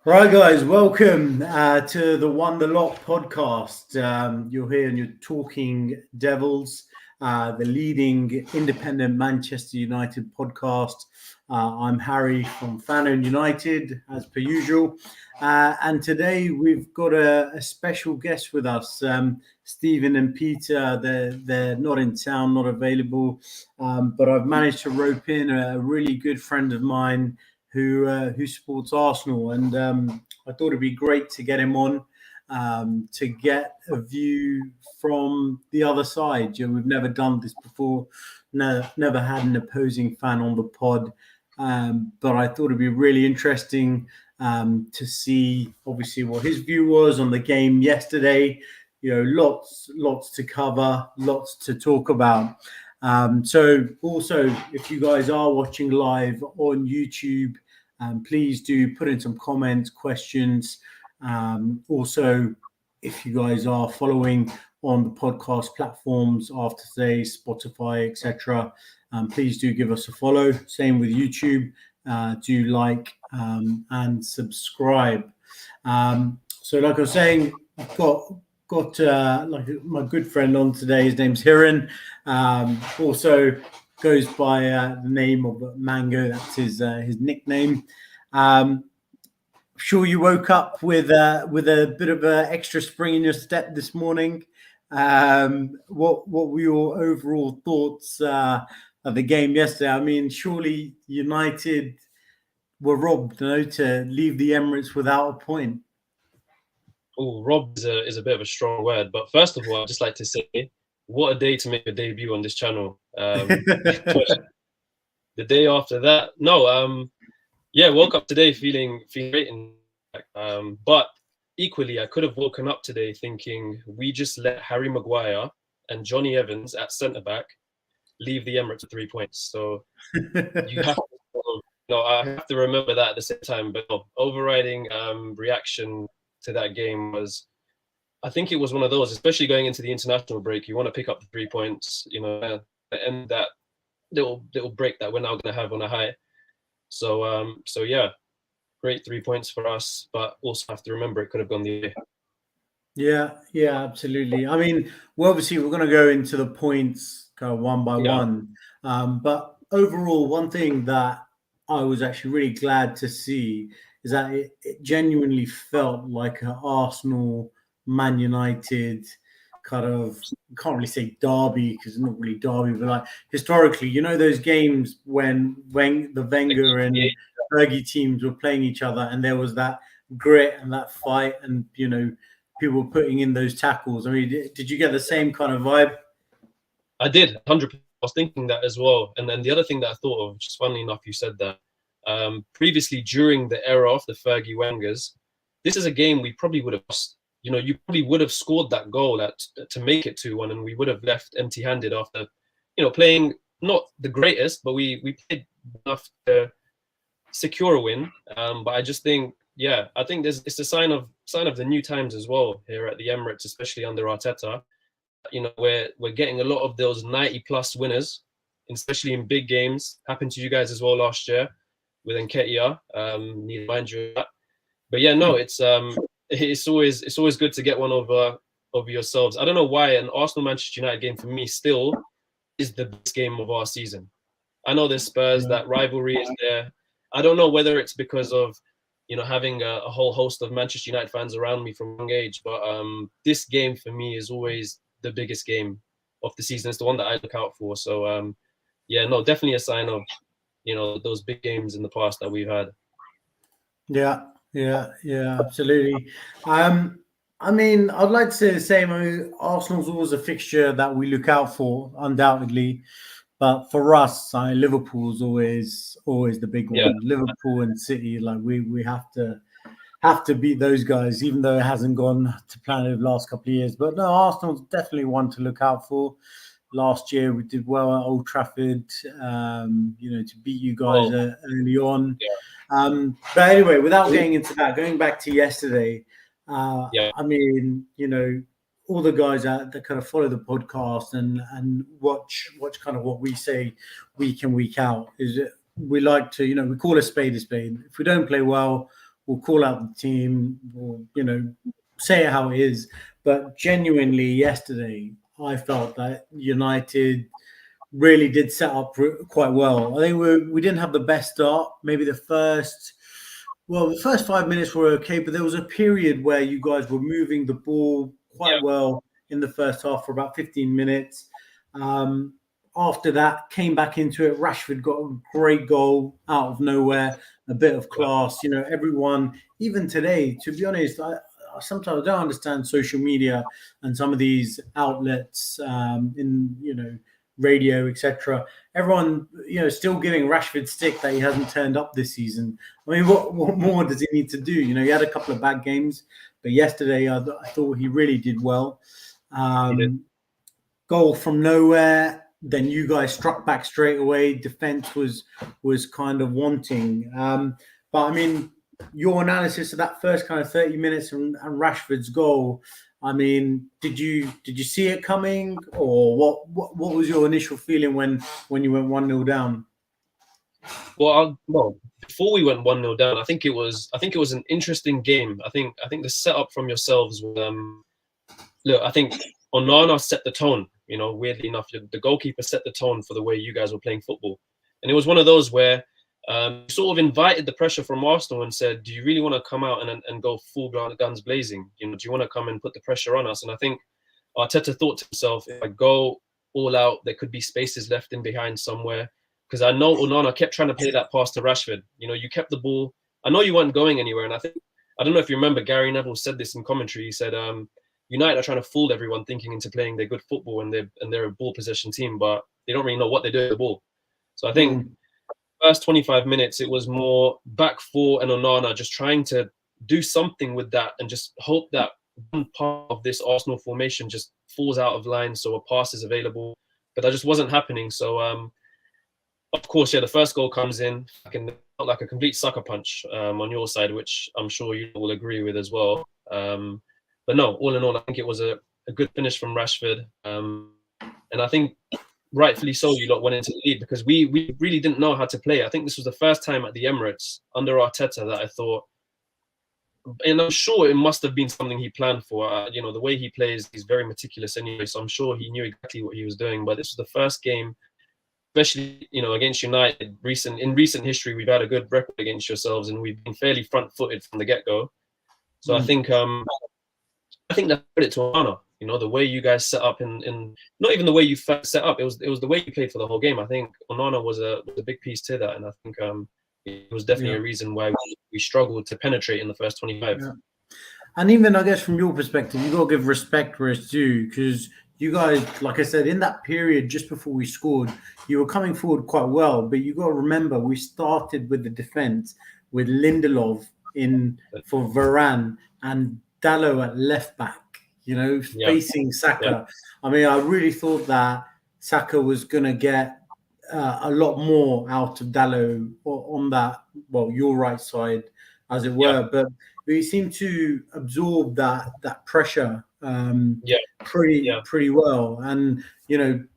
Right, guys, welcome to the Wonder Lot podcast. You're here and you're talking Devils, the leading independent Manchester United podcast. I'm Harry from Fan Owned United, as per usual. And today we've got a special guest with us, Stephen and Peter. They're not in town, not available, but I've managed to rope in a really good friend of mine who supports Arsenal, and I thought it'd be great to get him on to get a view from the other side. We've never done this before, never had an opposing fan on the pod, but I thought it'd be really interesting to see, obviously, what his view was on the game yesterday. Lots to cover, lots to talk about. So also, if you guys are watching live on YouTube, please do put in some comments, questions. Also, if you guys are following on the podcast platforms after today, Spotify, etc., please do give us a follow. Same with YouTube. Do like and subscribe. So, like I was saying, I've got like my good friend on today. His name's Hiran. Also goes by the name of Mango. That's his nickname. Sure, you woke up with a bit of an extra spring in your step this morning. What were your overall thoughts of the game yesterday? I mean, surely United were robbed, to leave the Emirates without a point. Oh, robbed is a bit of a strong word, but first of all, I'd just like to say, what a day to make a debut on this channel. The day after that, woke up today feeling great, but equally, I could have woken up today thinking we just let Harry Maguire and Johnny Evans at centre back leave the Emirates with 3 points. So you have to, I have to remember that at the same time. But overriding reaction to that game was, I think it was one of those, especially going into the international break, you want to pick up the 3 points, and that little break that we're now going to have on a high. So yeah, great 3 points for us, but also have to remember it could have gone the other way. Yeah, absolutely. I mean, obviously we're going to go into the points kind of one by one, but overall, one thing that I was actually really glad to see is that it genuinely felt like an Arsenal Man United kind of, can't really say derby because it's not really derby, but like historically, those games when the Wenger and Fergie teams were playing each other and there was that grit and that fight and people putting in those tackles. I mean, did you get the same kind of vibe? I did, 100%. I was thinking that as well. And then the other thing that I thought of, just funnily enough, you said that previously during the era of the Fergie Wengers, this is a game we probably would have lost. You probably would have scored that goal to make it 2-1, and we would have left empty-handed after, playing not the greatest, but we played enough to secure a win. But I just think, I think it's a sign of the new times as well here at the Emirates, especially under Arteta. We're getting a lot of those 90+ winners, especially in big games. Happened to you guys as well last year with Nketiah. Need to mind you that. But it's always good to get one over yourselves. I don't know why an Arsenal Manchester United game for me still is the best game of our season. I know there's Spurs, that rivalry is there. I don't know whether it's because of having a whole host of Manchester United fans around me from a young age, but this game for me is always the biggest game of the season. It's the one that I look out for. So definitely a sign of those big games in the past that we've had. Yeah, absolutely. I mean, I'd like to say the same. I mean, Arsenal's always a fixture that we look out for, undoubtedly. But for us, Liverpool's always the big one. Yeah. Liverpool and City, like we have to beat those guys, even though it hasn't gone to plan over the last couple of years. But no, Arsenal's definitely one to look out for. Last year we did well at Old Trafford, to beat you guys early on. Yeah. But anyway, without getting into that, going back to yesterday, I mean, all the guys that kind of follow the podcast and watch kind of what we say week in, week out is that we like to, we call a spade a spade. If we don't play well, we'll call out the team, we'll, say it how it is. But genuinely, yesterday, I felt that United really did set up quite well. I think we didn't have the best start. Maybe the first 5 minutes were okay, but there was a period where you guys were moving the ball quite well in the first half for about 15 minutes. After that, came back into it. Rashford got a great goal out of nowhere, a bit of class. Everyone, even today, to be honest, I sometimes don't understand social media and some of these outlets in radio, etc. Everyone, still giving Rashford stick that he hasn't turned up this season. I mean, what more does he need to do? He had a couple of bad games, but yesterday I thought he really did well. Goal from nowhere. Then you guys struck back straight away. Defense was kind of wanting. But I mean, your analysis of that first kind of 30 minutes and Rashford's goal. I mean, did you see it coming, or what was your initial feeling when you went 1-0 down? Well, before we went 1-0 down, I think it was an interesting game. I think the setup from yourselves was, look, I think Onana set the tone. Weirdly enough, the goalkeeper set the tone for the way you guys were playing football, and it was one of those where sort of invited the pressure from Arsenal and said, "Do you really want to come out and go full guns blazing? Do you want to come and put the pressure on us?" And I think Arteta thought to himself, if I go all out, there could be spaces left in behind somewhere. Because I know Onana kept trying to play that pass to Rashford. You kept the ball. I know you weren't going anywhere, and I don't know if you remember, Gary Neville said this in commentary. He said, United are trying to fool everyone thinking into playing their good football and they're a ball possession team, but they don't really know what they do with the ball. So I think first 25 minutes, it was more back four and Onana just trying to do something with that and just hope that one part of this Arsenal formation just falls out of line so a pass is available. But that just wasn't happening. So, of course, the first goal comes in like a complete sucker punch on your side, which I'm sure you will agree with as well. But no, all in all, I think it was a good finish from Rashford. And I think rightfully so, you lot went into the lead because we really didn't know how to play. I think this was the first time at the Emirates under Arteta that I thought, and I'm sure it must have been something he planned for. The way he plays, he's very meticulous anyway, so I'm sure he knew exactly what he was doing. But this was the first game, especially against United. In recent history, we've had a good record against yourselves, and we've been fairly front-footed from the get-go. So I think that put it to Onana. The way you guys set up in not even the way you set up, it was the way you played for the whole game. I think Onana was a big piece to that, and I think it was definitely a reason why we struggled to penetrate in the first 25. Yeah. And even, I guess, from your perspective, you got to give respect where it's due, because you guys, like I said, in that period just before we scored, you were coming forward quite well. But you got to remember, we started with the defense with Lindelof in for Varane and Dalot at left back, facing Saka. Yeah. I mean, I really thought that Saka was going to get a lot more out of Dalot on that, your right side, as it were. Yeah. But we seemed to absorb that pressure pretty well. And,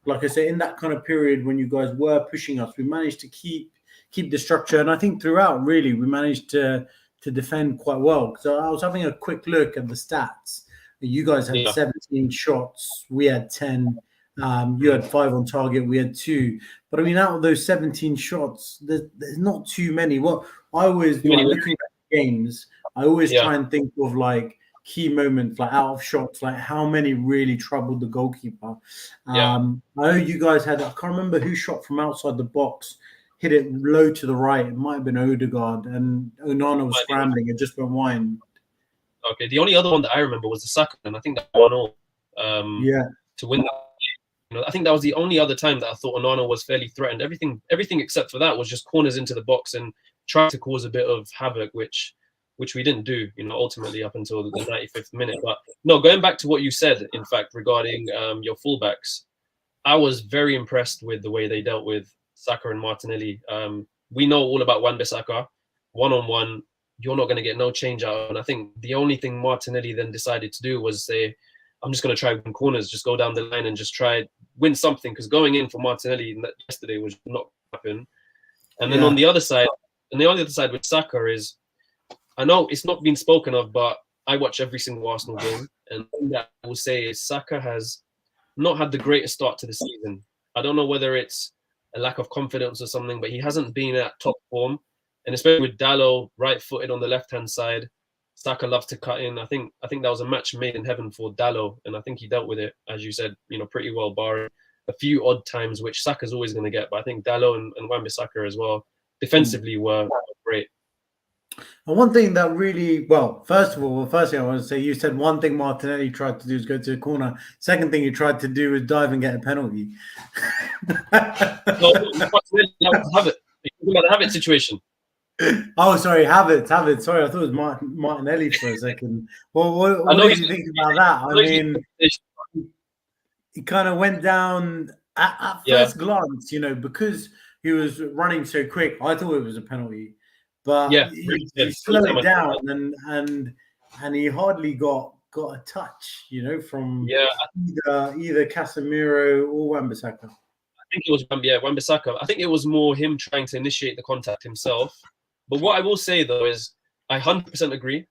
like I say, in that kind of period when you guys were pushing us, we managed to keep the structure. And I think throughout, really, we managed to defend quite well. So I was having a quick look at the stats. You guys had 17 shots. We had 10. You had 5 on target. We had 2. But I mean, out of those 17 shots, there's not too many. Well, I always, looking at games, I always try and think of like key moments, like out of shots, like how many really troubled the goalkeeper. I know you guys had, I can't remember who shot from outside the box, hit it low to the right. It might have been Odegaard, and Onana was scrambling. It just went wide. Okay, the only other one that I remember was the Saka, and I think that 1-0 to win that. I think that was the only other time that I thought Onana was fairly threatened. Everything except for that was just corners into the box and trying to cause a bit of havoc, which we didn't do, ultimately up until the 95th minute. But no, going back to what you said, in fact, regarding your fullbacks, I was very impressed with the way they dealt with Saka and Martinelli. We know all about Wan-Bissaka. One-on-one, you're not going to get no change out. And I think the only thing Martinelli then decided to do was say, I'm just going to try win corners, just go down the line and just try win something. Because going in for Martinelli yesterday was not happen. And then on the other side with Saka is, I know it's not been spoken of, but I watch every single Arsenal game, and that I will say is Saka has not had the greatest start to the season. I don't know whether it's a lack of confidence or something, but he hasn't been at top form, and especially with Dalot right-footed on the left-hand side, Saka loves to cut in. I think that was a match made in heaven for Dalot, and I think he dealt with it, as you said, pretty well, barring a few odd times, which Saka's always going to get. But I think Dalot and Wan-Bissaka as well, defensively were great. And one thing that really, well, first thing I want to say, you said one thing Martinelli tried to do is go to the corner. Second thing he tried to do was dive and get a penalty. No, Martinelli, have it. You're about the Have it situation. Oh, sorry, Havertz. Sorry, I thought it was Martinelli for a second. Well, what did you think about that? I mean, he kind of went down at first glance, because he was running so quick. I thought it was a penalty, but he slowed it down and he hardly got a touch, from either Casemiro or Wan-Bissaka. I think it was Wan-Bissaka. I think it was more him trying to initiate the contact himself. But what I will say though is I 100% agree,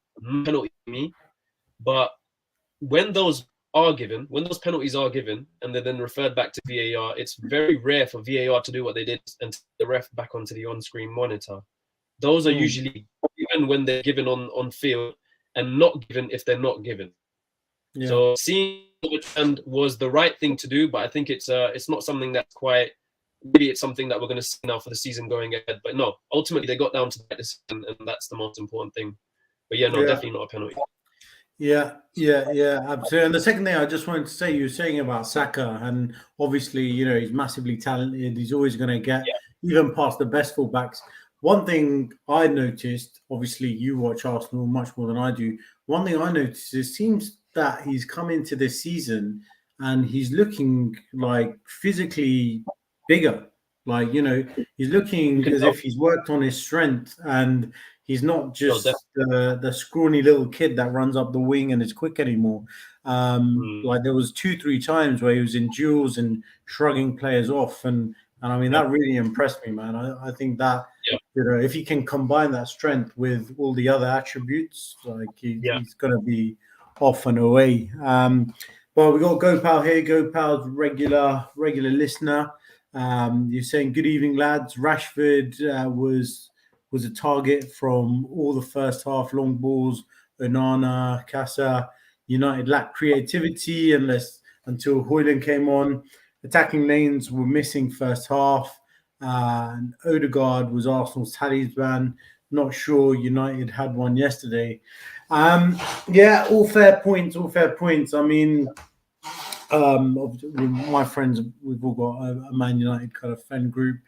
penalty me. But when those penalties are given and they're then referred back to VAR, it's very rare for VAR to do what they did and take the ref back onto the on-screen monitor. Those are usually given when they're given on field and not given if they're not given. Yeah. So seeing the trend was the right thing to do, but I think it's not something that's quite. Maybe it's something that we're going to see now for the season going ahead. But no, ultimately they got down to that decision, and that's the most important thing. But definitely not a penalty. Yeah, absolutely. And the second thing I just wanted to say, you were saying about Saka, and obviously, he's massively talented. He's always going to get even past the best fullbacks. One thing I noticed, obviously you watch Arsenal much more than I do. One thing I noticed is it seems that he's come into this season and he's looking like physically bigger. Like, he's looking as if he's worked on his strength and he's not just the scrawny little kid that runs up the wing and is quick anymore. Like there was 2-3 times where he was in duels and shrugging players off. And I mean, that really impressed me, man. I think that, if he can combine that strength with all the other attributes, like he's going to be off and away. Well, we got Gopal here. Gopal's regular listener. You're saying, good evening, lads. Rashford was a target from all the first half, long balls, Onana, Casa. United lacked creativity until Højlund came on. Attacking lanes were missing first half. And Odegaard was Arsenal's talisman. Not sure United had one yesterday. All fair points. I mean, my friends, we've all got a Man United kind of fan group,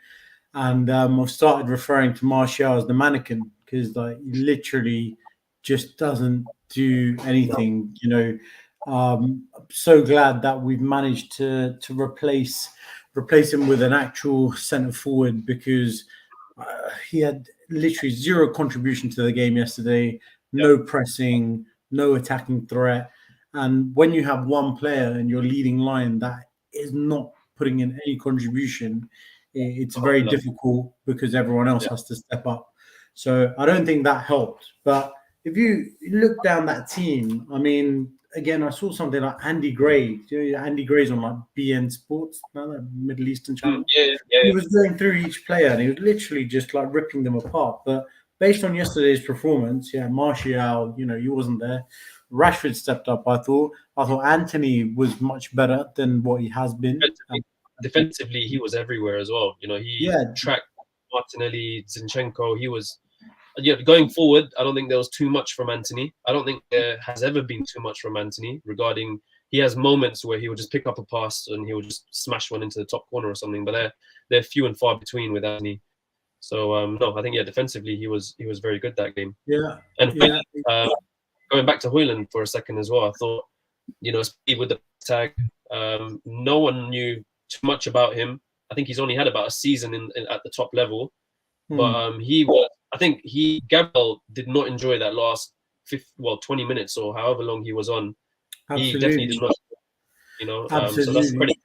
and I've started referring to Martial as the mannequin because he literally just doesn't do anything. I'm so glad that we've managed to replace him with an actual centre forward because he had literally zero contribution to the game yesterday. No pressing, no attacking threat. And when you have one player in your leading line that is not putting in any contribution, it's very difficult because everyone else has to step up. So I don't think that helped. But if you look down that team, I mean, again, I saw something like Andy Gray. Andy Gray's on like BN Sports, that Middle Eastern channel. He was going through each player and he was literally just like ripping them apart. But based on yesterday's performance, Martial, he wasn't there. Rashford stepped up. I thought Anthony was much better than what he has been. Defensively, he was everywhere as well. He tracked Martinelli, Zinchenko. He was going forward. I don't think there was too much from Anthony. I don't think there has ever been too much from Anthony regarding. He has moments where he will just pick up a pass and he will just smash one into the top corner or something. But they're few and far between with Anthony. So no, I think defensively he was very good that game. Going back to Højlund for a second as well, I thought, with the tag, no one knew too much about him. I think he's only had about a season at the top level, but Gabriel did not enjoy that last 20 minutes or however long he was on. Absolutely. He definitely did not, Absolutely. So that's credit.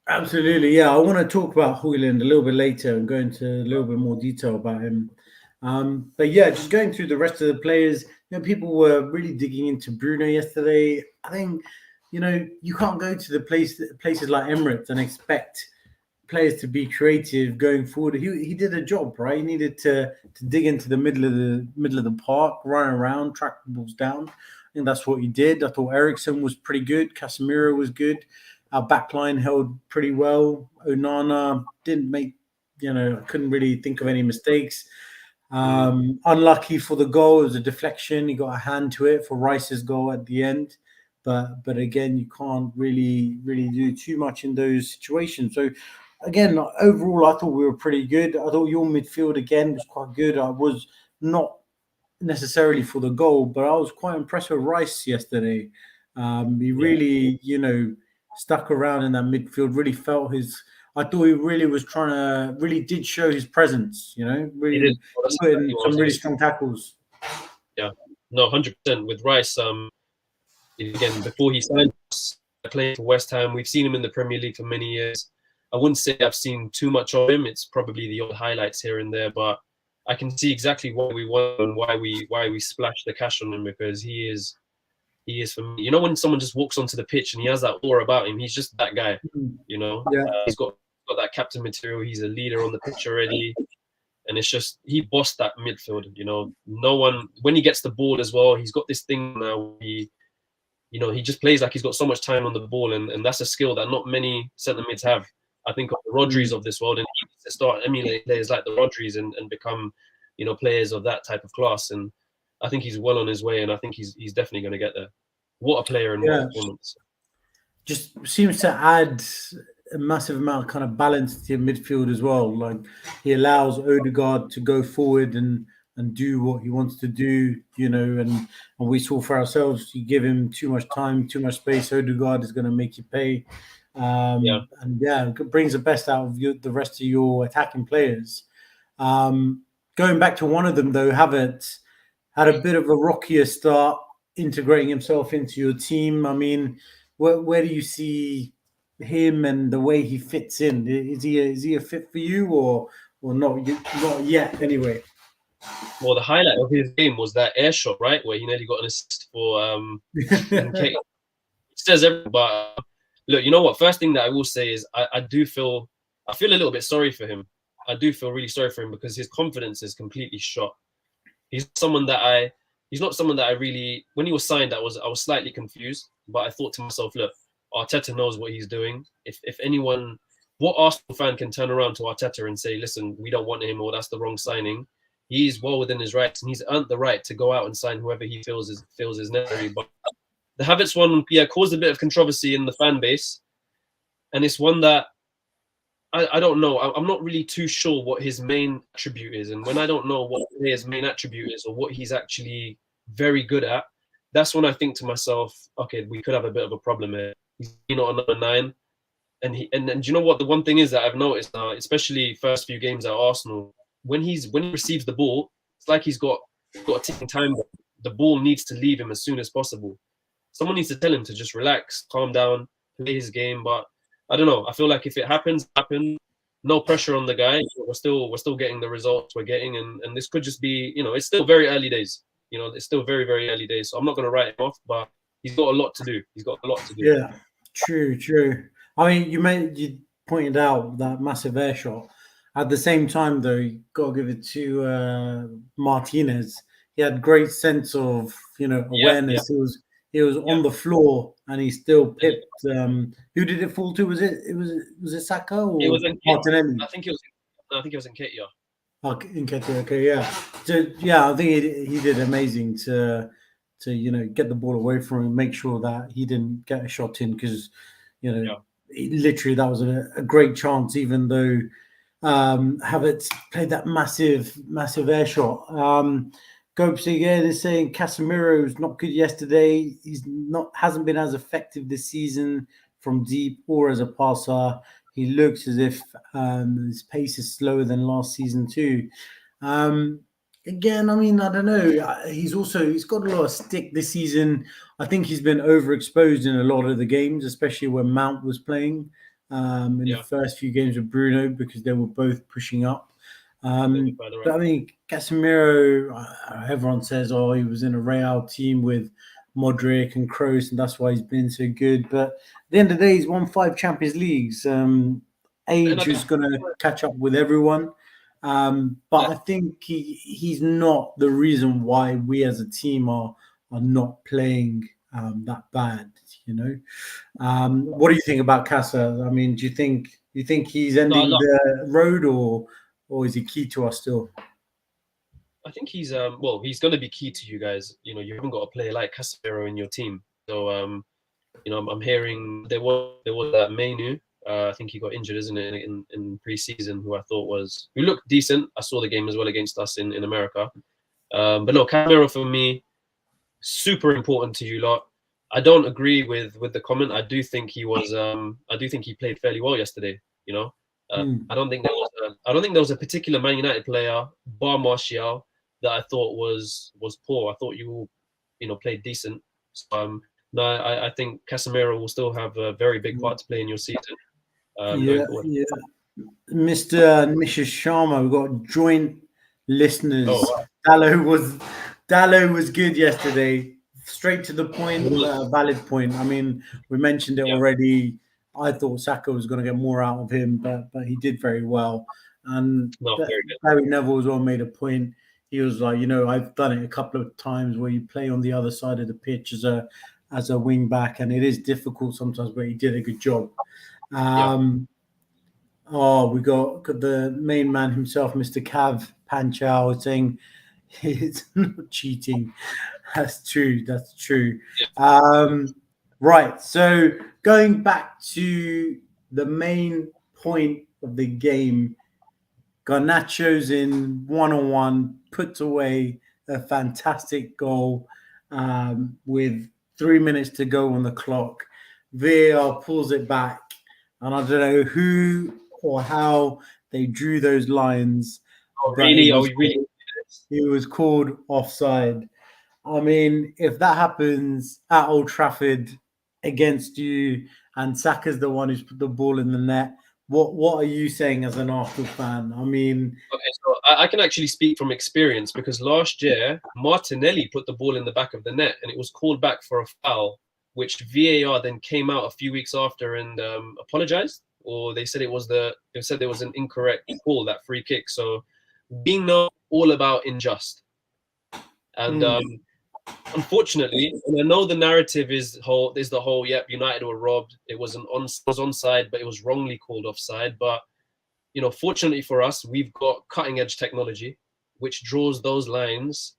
Absolutely, yeah. I want to talk about Højlund a little bit later and go into a little bit more detail about him. But yeah, just going through the rest of the players, people were really digging into Bruno yesterday. I think, you can't go to the places like Emirates and expect players to be creative going forward. He did a job, right? He needed to dig into the middle of the park, run around, track the balls down. I think that's what he did. I thought Ericsson was pretty good. Casemiro was good. Our backline held pretty well. Onana didn't make, couldn't really think of any mistakes. Unlucky for the goal. It was a deflection. He got a hand to it for Rice's goal at the end. But again, you can't really do too much in those situations. So again, overall, I thought we were pretty good. I thought your midfield again was quite good. I was not necessarily for the goal, but I was quite impressed with Rice yesterday. He Yeah, really, stuck around in that midfield. Really felt his. I thought he really was trying to, really did show his presence. he did. Really Well, that's put exactly in what I some was going really to say. strong tackles. Yeah, no, 100% with Rice. Again, before he signed us, playing for West Ham, we've seen him in the Premier League for many years. I wouldn't say I've seen too much of him. It's probably the odd highlights here and there, but I can see exactly why we won and why we splashed the cash on him, because he is for me. When someone just walks onto the pitch and he has that aura about him, he's just that guy. Yeah, He's got that captain material. He's a leader on the pitch already, and it's just he bossed that midfield. No one when he gets the ball as well. He's got this thing now. He just plays like he's got so much time on the ball, and that's a skill that not many centre mids have. I think of the Rodris of this world, and he needs to start emulating players like the Rodris and become, players of that type of class. And I think he's well on his way, and I think he's definitely going to get there. What a player and what a yeah. performance! Just seems to add a massive amount of kind of balance to your midfield as well. Like he allows Odegaard to go forward and do what he wants to do, and we saw for ourselves, you give him too much time, too much space, Odegaard is going to make you pay. Yeah, And yeah, it brings the best out of the rest of your attacking players. Going back to one of them though, Havertz had a bit of a rockier start integrating himself into your team. I mean, where do you see him and the way he fits in? Is he a fit for you or not? Not yet, anyway. well, the highlight of his game was that air shot, right, where he nearly got an assist for Nketiah. It says everything, but look, you know what? First thing that I will say is I feel a little bit sorry for him. I do feel really sorry for him because his confidence is completely shot. He's someone that he's not someone that I really, when he was signed, I was slightly confused, but I thought to myself, look, Arteta knows what he's doing. If anyone, what Arsenal fan can turn around to Arteta and say, listen, we don't want him, or that's the wrong signing, he's well within his rights, and he's earned the right to go out and sign whoever he feels is necessary. But the Havertz one, caused a bit of controversy in the fan base, and it's one that I don't know. I'm not really too sure what his main attribute is, and when I don't know what his main attribute is or what he's actually very good at, that's when I think to myself, okay, we could have a bit of a problem here. He's not a number 9, and do you know what? The one thing is that I've noticed now, especially first few games at Arsenal, when he receives the ball, it's like he's got a ticking time bomb. The ball needs to leave him as soon as possible. Someone needs to tell him to just relax, calm down, play his game. But I don't know. I feel like if it happens. No pressure on the guy. We're still getting the results we're getting, and this could just be, it's still very early days. It's still very, very early days. So I'm not going to write him off, but he's got a lot to do. He's got a lot to do. Yeah, true. I mean, you pointed out that massive air shot. At the same time, though, you got to give it to Martinez. He had great sense of Yeah, yeah. awareness. He was Yeah. on the floor and he still pipped. Who did it fall to? Was it Saka It or was in Martinelli? I think it was in Nketiah. Okay, yeah. So yeah, I think he did amazing to get the ball away from him, make sure that he didn't get a shot in because Yeah. literally that was a great chance, even though Havertz played that massive air shot. Gopes again is saying Casemiro was not good yesterday. Hasn't been as effective this season from deep or as a passer. He looks as if his pace is slower than last season too. Again, I mean, I don't know. He's got a lot of stick this season. I think he's been overexposed in a lot of the games, especially when Mount was playing in the first few games with Bruno because they were both pushing up. But I mean, Casemiro, everyone says, oh, he was in a Real team with Modric and Kroos, and that's why he's been so good. But at the end of the day, he's won 5 Champions Leagues. Age is going to catch up with everyone. But I think he's not the reason why we as a team are not playing that bad, you know. What do you think about Casa? I mean, do you think he's ending the road, or is he key to us still? I think he's well, he's going to be key to you guys. You know, you haven't got a player like Casemiro in your team, so you know, I'm hearing there was that Mainu. I think he got injured, isn't it, in pre-season? Who looked decent. I saw the game as well against us in America. But no, Casemiro for me, super important to you lot. I don't agree with the comment. I do think he was. I do think he played fairly well yesterday. You know, I don't think there was a particular Man United player, bar Martial, that I thought was poor. I thought you know, played decent. So, no, I think Casemiro will still have a very big part to play in your season. Yeah. Mr. and Mrs. Sharma, we've got joint listeners. Oh, wow. Dallo was good yesterday. Straight to the point, valid point. I mean, we mentioned it already. I thought Saka was going to get more out of him, but he did very well. And Gary Neville as well made a point. He was like, you know, I've done it a couple of times where you play on the other side of the pitch as a wing back, and it is difficult sometimes, but he did a good job. Oh, we got the main man himself, Mr. Cav Panchow, saying it's not cheating. That's true. Right. So going back to the main point of the game, Garnacho's in 1-on-1, puts away a fantastic goal with 3 minutes to go on the clock. VAR pulls it back, and I don't know who or how they drew those lines. Oh, really? It was called offside. I mean, if that happens at Old Trafford against you, and Saka's the one who's put the ball in the net, what are you saying as an Arsenal fan? I mean, okay, so I can actually speak from experience, because last year Martinelli put the ball in the back of the net, and it was called back for a foul, which VAR then came out a few weeks after and apologized, or they said there was an incorrect call, that free kick. So being not all about unjust, and unfortunately, and I know the narrative is the whole yep, United were robbed. It was onside, but it was wrongly called offside. But you know, fortunately for us, we've got cutting edge technology which draws those lines,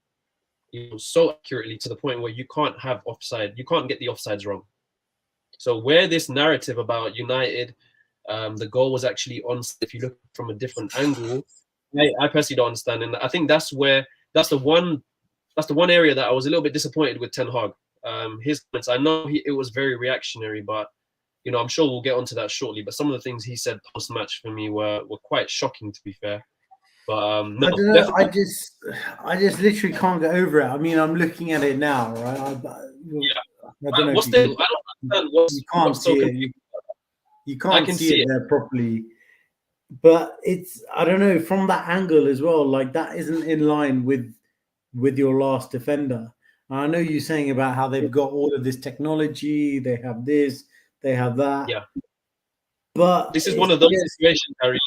you know, so accurately to the point where you can't have offside. You can't get the offsides wrong. So where this narrative about United, the goal was actually on, if you look from a different angle, I personally don't understand. And I think that's the one area that I was a little bit disappointed with Ten Hag. His comments, I know it was very reactionary, but you know, I'm sure we'll get onto that shortly. But some of the things he said post-match for me were quite shocking, to be fair. But no, I don't know. I just literally can't get over it. I mean, I'm looking at it now, right? I don't know. You can't see it. You can't see it there properly. But I don't know, from that angle as well, like that isn't in line with your last defender. And I know you're saying about how they've got all of this technology, they have this, they have that. Yeah. But this is one of those situations, Harry.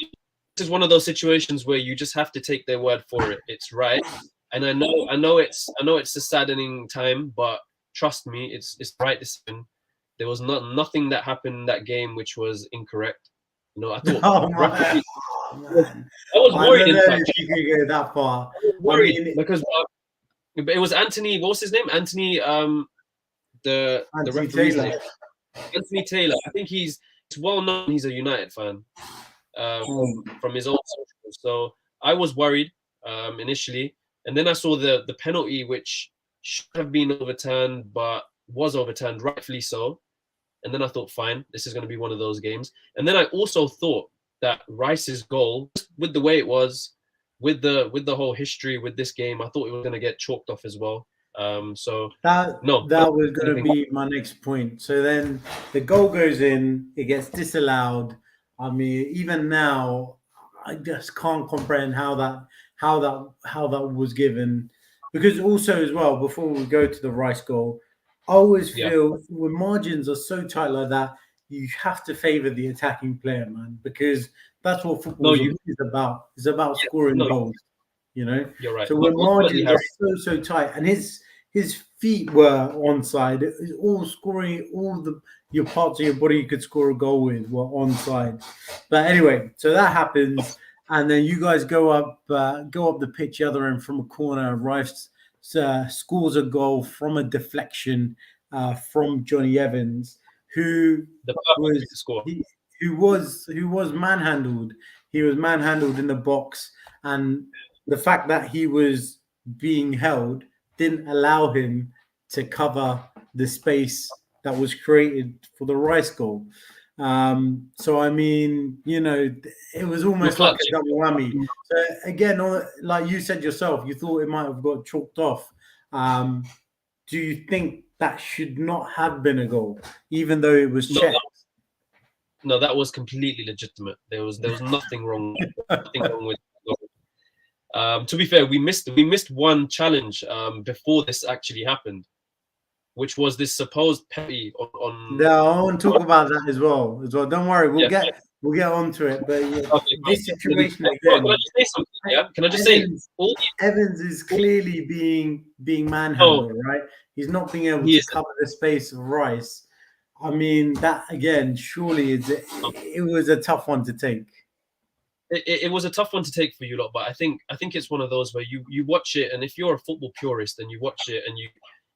This is one of those situations where you just have to take their word for it. It's right. And I know it's a saddening time, but trust me, it's the right decision. There was nothing that happened in that game which was incorrect. You know, I thought I was worried. If you could go that far. Because it was Anthony. What was his name? Anthony. The referee's name. Anthony Taylor. I think it's well known. He's a United fan from his own socials. So I was worried initially, and then I saw the penalty, which should have been overturned, but was overturned, rightfully so. And then I thought, fine, this is going to be one of those games. And then I also thought that Rice's goal, with the way it was, with the whole history with this game, I thought it was going to get chalked off as well. So that was going to be my next point. So then the goal goes in, it gets disallowed. I mean, even now, I just can't comprehend how that was given. Because also as well, before we go to the Rice goal, I always Yeah. feel when margins are so tight like that, you have to favour the attacking player, man, because that's what No, football you. is about. It's about Yeah, scoring no, goals, you know. you're right. So No, when ultimately, margins are Harry. so tight, and his feet were onside, it was all scoring all the your parts of your body you could score a goal with were onside. But anyway, so that happens, and then you guys go up the pitch the other end from a corner. Rice scores a goal from a deflection from Johnny Evans, who The perfect way was to score. he, who was manhandled. He was manhandled in the box, and the fact that he was being held didn't allow him to cover the space that was created for the Rice goal. So I mean, it was You're almost like a clutching. double whammy. So again, like you said yourself, you thought it might have got chalked off. Um, do you think that should not have been a goal, even though it was No, checked? no, that was completely legitimate. There was nothing wrong. Nothing wrong with. To be fair, we missed one challenge before this actually happened, which was this supposed penalty on. No, I want to talk about that as well. Don't worry, we'll Yeah. get onto it. But yeah, Okay, this fine. situation Can I again, just say something? Yeah. Can I just say Evans all Evans is the clearly being oh manhandled, right? He's not being able he to is cover the space of Rice. I mean, that again, surely it was a tough one to take. it was a tough one to take for you lot, but I think it's one of those where you watch it, and if you're a football purist and you watch it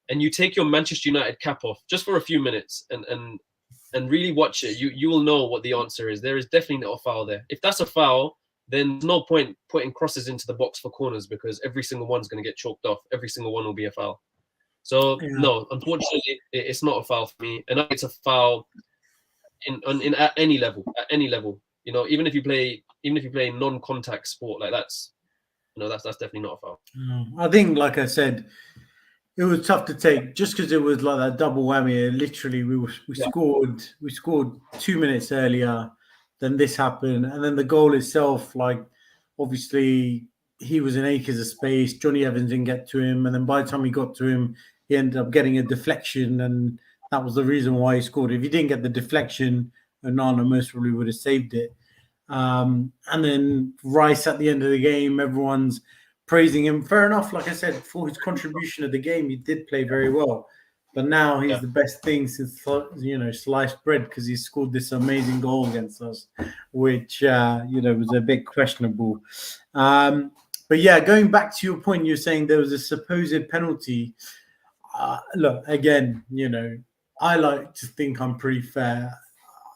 and you take your Manchester United cap off just for a few minutes and really watch it, you will know what the answer is. There is definitely not a foul there. If that's a foul, then there's no point putting crosses into the box for corners because every single one's going to get chalked off. Every single one will be a foul. So Yeah. no, unfortunately, it's not a foul for me, and it's a foul in at any level. At any level, even if you play non-contact sport, like that's definitely not a foul. I think, like I said, it was tough to take just because it was like that double whammy. Literally, we Yeah, scored 2 minutes earlier, then this happened, and then the goal itself. Like, obviously, he was in acres of space. Johnny Evans didn't get to him, and then by the time he got to him, he ended up getting a deflection, and that was the reason why he scored. If he didn't get the deflection, Onana most probably would have saved it. And then Rice at the end of the game, everyone's praising him. Fair enough, like I said, for his contribution of the game, he did play very well. But now he's yeah. the best thing since sliced bread because he scored this amazing goal against us, which was a bit questionable. But yeah, going back to your point, you're saying there was a supposed penalty. Look, again, I like to think I'm pretty fair.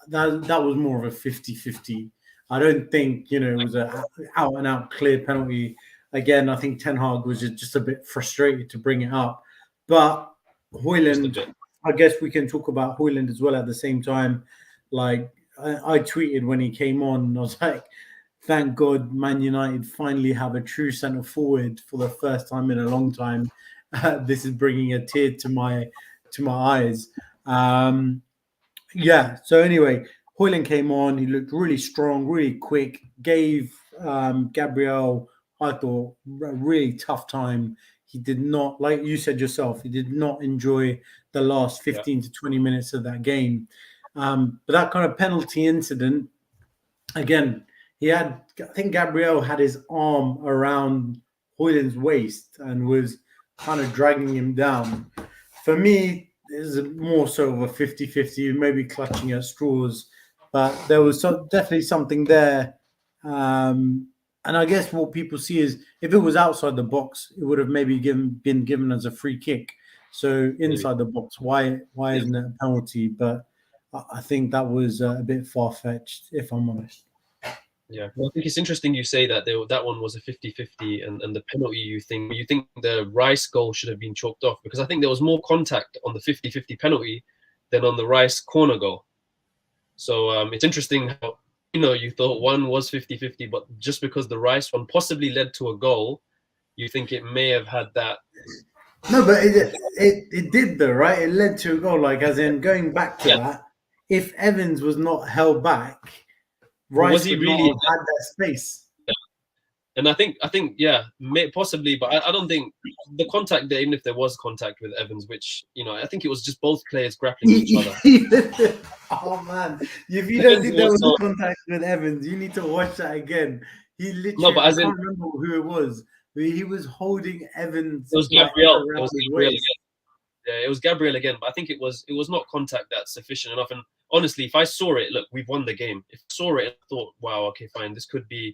That was more of a 50-50. I don't think, it was a out and out clear penalty. Again, I think Ten Hag was just a bit frustrated to bring it up. But Just a Hoyland, bit. I guess we can talk about Hoyland as well at the same time. Like I tweeted when he came on, I was like, thank God Man United finally have a true centre forward for the first time in a long time. This is bringing a tear to my eyes. Yeah. So anyway, Hoyland came on. He looked really strong, really quick. Gave Gabriel, I thought, a really tough time. He did not, like you said yourself, he did not enjoy the last Yeah, 15 to 20 minutes of that game. But that kind of penalty incident, again, I think Gabriel had his arm around Hoyland's waist and was kind of dragging him down. For me, it's more so of a 50-50, maybe clutching at straws, but there was definitely something there. And I guess what people see is if it was outside the box, it would have maybe been given as a free kick. So maybe. inside the box, why Yeah. isn't it a penalty? But I think that was a bit far fetched, if I'm honest. Yeah, well, I think it's interesting you say that that one was a 50-50 and the penalty you think the Rice goal should have been chalked off because I think there was more contact on the 50-50 penalty than on the Rice corner goal. So it's interesting how you thought one was 50-50, but just because the Rice one possibly led to a goal, you think it may have had that. No, but it did though, right? It led to a goal. Like as in going back to Yeah, that, if Evans was not held back, but was Rice he would not really? have had that space. And I think, yeah, possibly, but I don't think the contact there, even if there was contact with Evans, which, I think it was just both players grappling with each other. Oh man, if you don't Evans think there was was contact with Evans, you need to watch that again. He no, literally, but I as in, can't remember who it was, but he was holding Evans it was like Gabriel. It around was his Gabriel waist. again. Yeah, it was Gabriel again, but I think it was not contact that's sufficient enough. And honestly, if I saw it, look, we've won the game. If I saw it and thought, wow, okay, fine, this could be.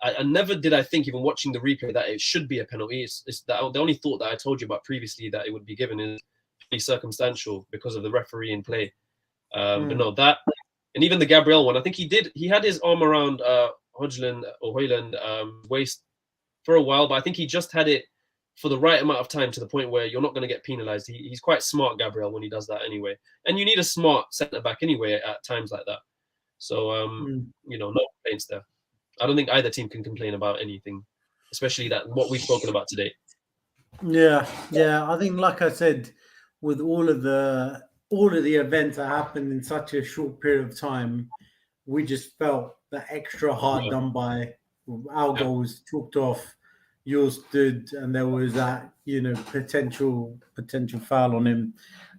I never did I think, even watching the replay, that it should be a penalty. It's that the only thought that I told you about previously that it would be given is pretty circumstantial because of the referee in play. But no, that, and even the Gabriel one, I think he had his arm around Højlund waist for a while, but I think he just had it for the right amount of time to the point where you're not going to get penalized. He's quite smart, Gabriel, when he does that anyway. And you need a smart centre back anyway at times like that. So, no complaints there. I don't think either team can complain about anything, especially that what we've spoken about today. Yeah. I think, like I said, with all of the events that happened in such a short period of time, we just felt the extra hard done by. Our goal was chalked off, yours stood, and there was that potential foul on him.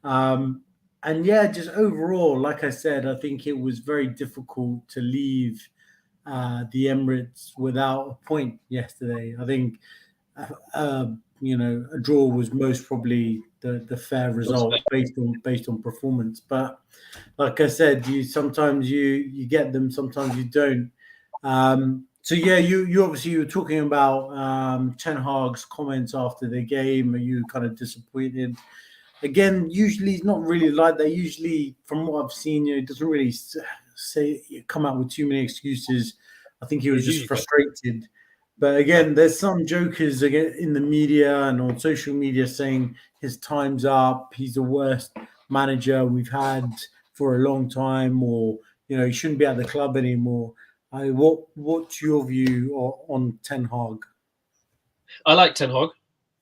And yeah, just overall, like I said, I think it was very difficult to leave the Emirates without a point yesterday. I think a draw was most probably the fair result based on performance. But like I said, sometimes you get them, sometimes you don't. So yeah, you obviously, you were talking about Ten Hag's comments after the game. Are you kind of disappointed? Again, usually it's not really like that. Usually, from what I've seen, it doesn't really come out with too many excuses. I think he was just frustrated. But again, there's some jokers again in the media and on social media saying his time's up. He's the worst manager we've had for a long time, or he shouldn't be at the club anymore. What's your view on Ten Hag? I like Ten Hag.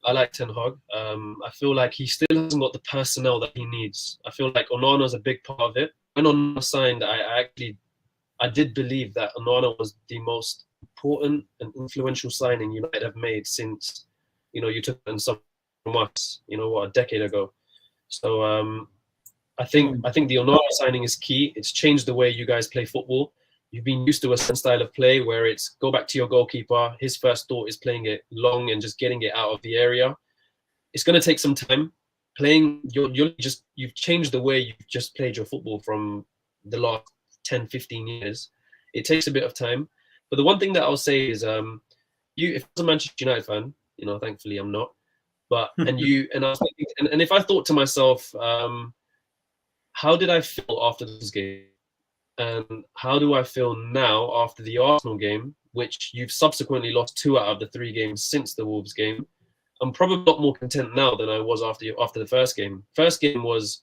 I feel like he still hasn't got the personnel that he needs. I feel like Onana's a big part of it. When Onana signed, I did believe that Onana was the most important and influential signing United have made since, you took in some from us, a decade ago. So I think the Onana signing is key. It's changed the way you guys play football. You've been used to a certain style of play where it's go back to your goalkeeper. His first thought is playing it long and just getting it out of the area. It's going to take some time. You've changed the way you've just played your football from the last 10, 15 years. It takes a bit of time. But the one thing that I'll say is, if I was a Manchester United fan, thankfully I'm not. But I was thinking, and if I thought to myself, how did I feel after this game? And how do I feel now after the Arsenal game, which you've subsequently lost 2 out of the 3 games since the Wolves game? I'm probably a lot more content now than I was after the first game. First game was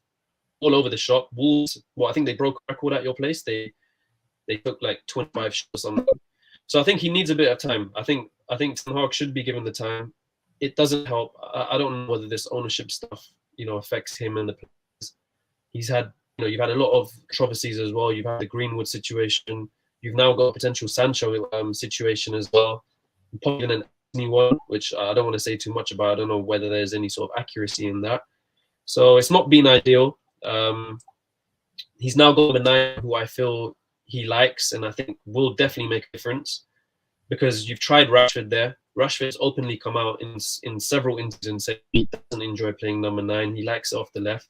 all over the shop. Wolves, I think they broke a record at your place. They took like 25 shots or something. So I think he needs a bit of time. I think Ten Hag should be given the time. It doesn't help. I don't know whether this ownership stuff, affects him and the players. He's had, you've had a lot of controversies as well. You've had the Greenwood situation. You've now got a potential Sancho situation as well. Probably an one, which I don't want to say too much about. I don't know whether there's any sort of accuracy in that. So it's not been ideal. He's now got a 9 who I feel he likes and I think will definitely make a difference, because you've tried Rashford there. Rashford's openly come out in several instances and said he doesn't enjoy playing number 9. He likes it off the left.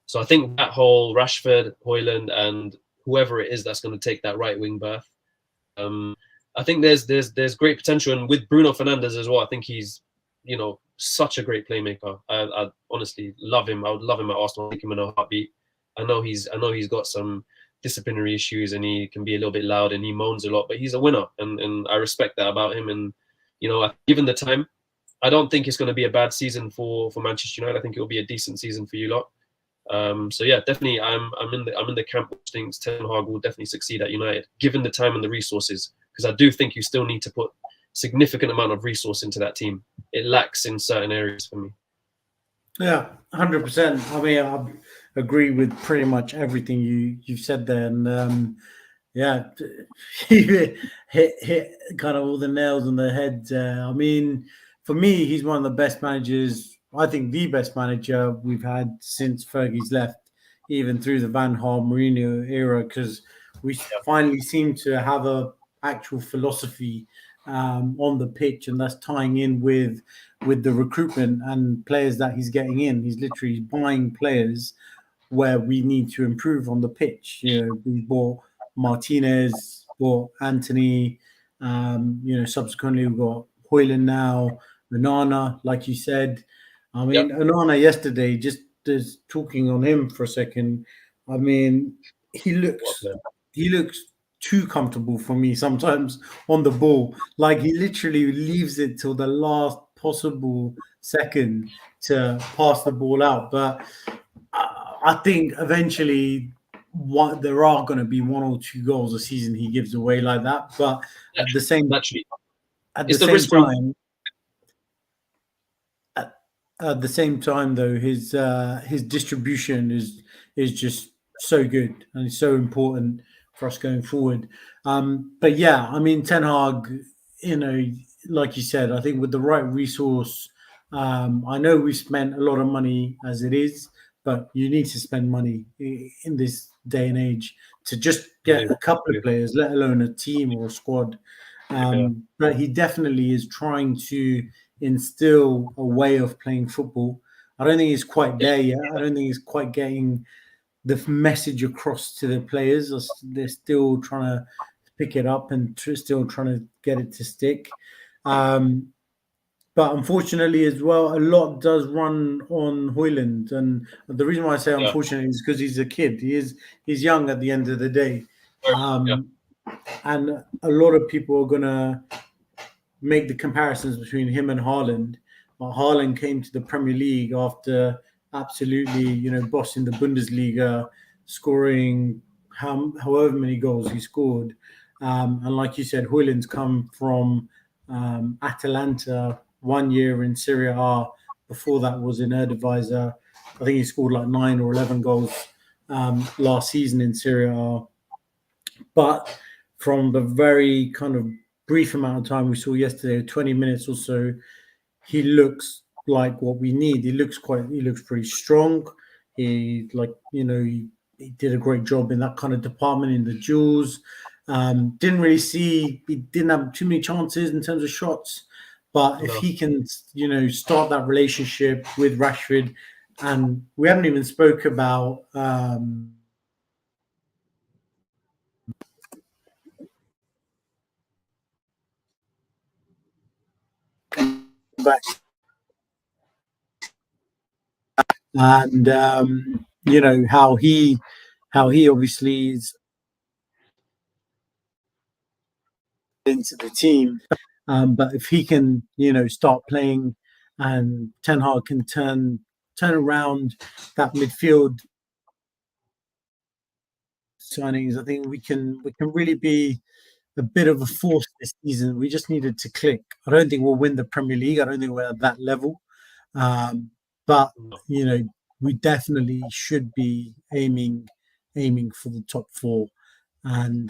So I think that whole Rashford, Højlund, and whoever it is that's going to take that right wing berth, I think there's great potential. And with Bruno Fernandes as well, I think he's, such a great playmaker. I honestly love him. I would love him at Arsenal. I think him in a heartbeat. I know he's got some disciplinary issues and he can be a little bit loud and he moans a lot, but he's a winner, and I respect that about him. And given the time, I don't think it's going to be a bad season for Manchester United. I think it will be a decent season for you lot. So yeah, definitely, I'm in the camp which thinks Ten Hag will definitely succeed at United, given the time and the resources. Because I do think you still need to put significant amount of resource into that team. It lacks in certain areas for me. Yeah, 100%. I mean, I agree with pretty much everything you've said there. And Yeah, he hit kind of all the nails on the head. I mean, for me, he's one of the best managers. I think the best manager we've had since Fergie's left, even through the Van Gaal Mourinho era, because we Yeah, finally seem to have a actual philosophy on the pitch, and that's tying in with the recruitment and players that he's getting in. He's literally buying players where we need to improve on the pitch. You know, we bought Martinez, bought Anthony. Subsequently we've got Hoyland now, Onana, like you said. I yeah, mean, Onana yesterday, just talking on him for a second. I mean, he well looks played. he looks too comfortable for me sometimes on the ball. Like he literally leaves it till the last possible second to pass the ball out. But I think eventually there are going to be one or two goals a season he gives away like that. But at the same Naturally, at the it's the same risk. time, at the same time, though, his distribution is just so good and it's so important for us going forward. But yeah, I mean, Ten Hag, you know, like you said, I think with the right resource, I know we spent a lot of money as it is, but you need to spend money in this day and age to just get a couple of players, let alone a team or a squad. Yeah, But he definitely is trying to instill a way of playing football. I don't think he's quite yeah, there yet. I don't think he's quite getting the message across to the players. They're still trying to pick it up and still trying to get it to stick. Um, but unfortunately, as well, a lot does run on Hoyland, and the reason why I say yeah, unfortunately is because he's a kid. He's young at the end of the day, yeah, um, and a lot of people are gonna make the comparisons between him and Haaland. But Haaland came to the Premier League after absolutely, bossing the Bundesliga, scoring however many goals he scored. And like you said, Hoyland's come from Atalanta 1 year in Serie A. Before that was in Eredivisie. I think he scored like 9 or 11 goals last season in Serie A. But from the very kind of brief amount of time we saw yesterday, 20 minutes or so, he looks like what we need. He looks pretty strong. He did a great job in that kind of department in the duels. He didn't have too many chances in terms of shots, but if no, he can, start that relationship with Rashford, and we haven't even spoke about back and how he obviously is into the team. But if he can, start playing, and Ten Hag can turn around that midfield signings, I think we can really be a bit of a force this season. We just needed to click. I don't think we'll win the Premier League. I don't think we're at that level. Um, but no. we definitely should be aiming for the top four, and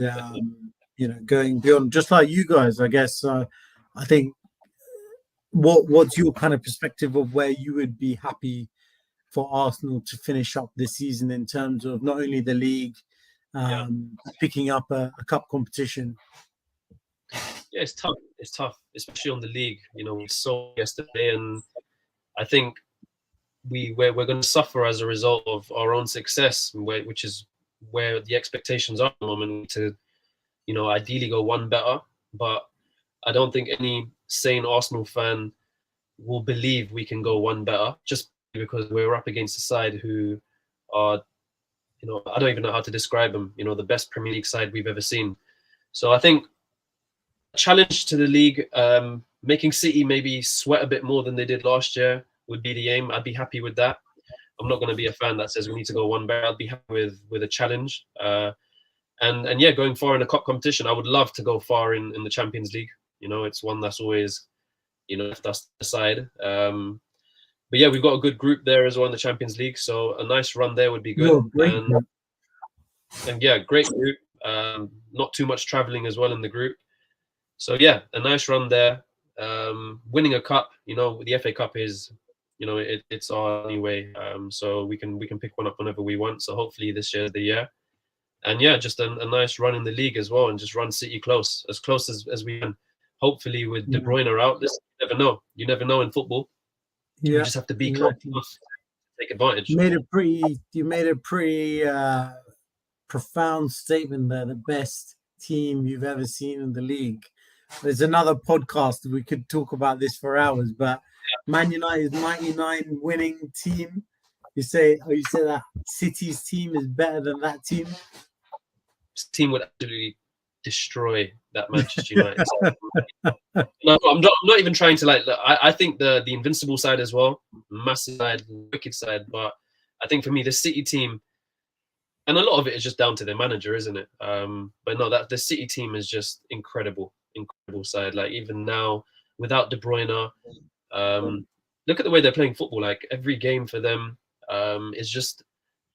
going beyond. Just like you guys, I guess. I think what's your kind of perspective of where you would be happy for Arsenal to finish up this season in terms of not only the league, Yeah, picking up a cup competition? yeah. It's tough. It's tough, especially on the league. We saw yesterday, and I think we're going to suffer as a result of our own success, which is where the expectations are at the moment to, ideally go one better. But I don't think any sane Arsenal fan will believe we can go one better just because we're up against a side who are, I don't even know how to describe them, the best Premier League side we've ever seen. So I think challenge to the league, making City maybe sweat a bit more than they did last year would be the aim. I'd be happy with that. I'm not going to be a fan that says we need to go one better. I'd be happy with a challenge. And yeah, going far in a cup competition. I would love to go far in the Champions League. It's one that's always, left us aside. But yeah, we've got a good group there as well in the Champions League. So a nice run there would be good. You're a great group. And yeah, great group. Not too much traveling as well in the group. So yeah, a nice run there. Winning a cup, the FA Cup is, it's our anyway. So we can pick one up whenever we want. So hopefully this year is the year. And yeah, just a nice run in the league as well, and just run City close as we can. Hopefully with De Bruyne out, this you never know. You never know in football. Yeah, we just have to be close enough to take advantage. You made a pretty profound statement there. The best team you've ever seen in the league. There's another podcast we could talk about this for hours, but Man United's 99 winning team. You say that City's team is better than that team? This team would absolutely destroy that Manchester United. No, I'm not even trying to I think the invincible side as well, massive side, wicked side. But I think for me, the City team, and a lot of it is just down to their manager, isn't it? But no, that the City team is just incredible side. Like even now, without De Bruyne, look at the way they're playing football. Like every game for them is just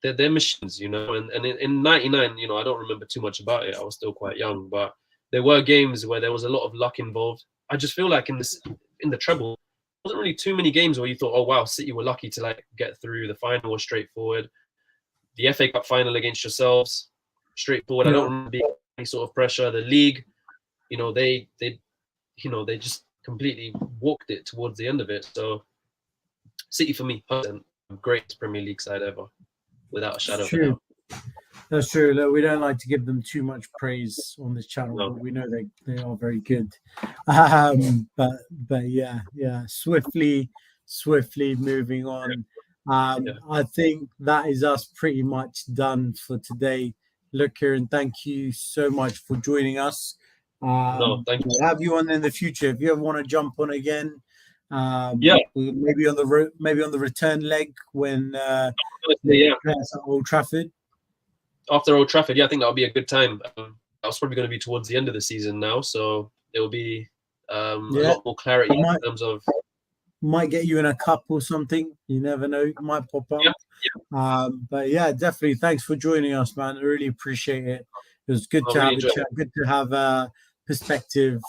they're machines, And in '99, I don't remember too much about it. I was still quite young, but there were games where there was a lot of luck involved. I just feel like in the treble, there wasn't really too many games where you thought, oh wow, City were lucky to get through. The final was straightforward. The FA Cup final against yourselves, straightforward. I don't remember any sort of pressure. The league, they just completely walked it towards the end of it. So City for me, greatest Premier League side ever, without a shadow of a doubt. That's true. Look, we don't like to give them too much praise on this channel, but we know they are very good. But yeah, swiftly moving on. I think that is us pretty much done for today. Look, Kieran, thank you so much for joining us. Thank you. We'll have you on in the future if you ever want to jump on again. Maybe on the return leg when Old Trafford. After Old Trafford, I think that'll be a good time. That's probably going to be towards the end of the season now, so there will be a lot more clarity in terms of. Might get you in a cup or something. You never know. It might pop up. But yeah, definitely. Thanks for joining us, man. I really appreciate it. It was good to have a chat. Good to have a perspective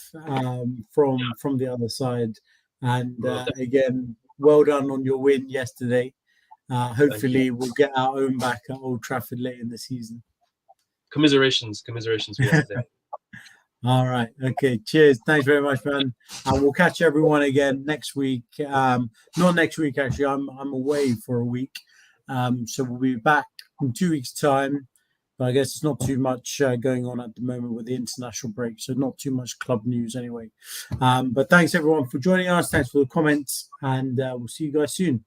from the other side. And again, well done on your win yesterday. Hopefully, we'll get our own back at Old Trafford late in the season. Commiserations for yesterday. All right. Okay. Cheers. Thanks very much, man. And we'll catch everyone again next week. Not next week, actually. I'm away for a week. So we'll be back in 2 weeks' time. But I guess it's not too much going on at the moment with the international break. So not too much club news anyway. But thanks, everyone, for joining us. Thanks for the comments. And we'll see you guys soon.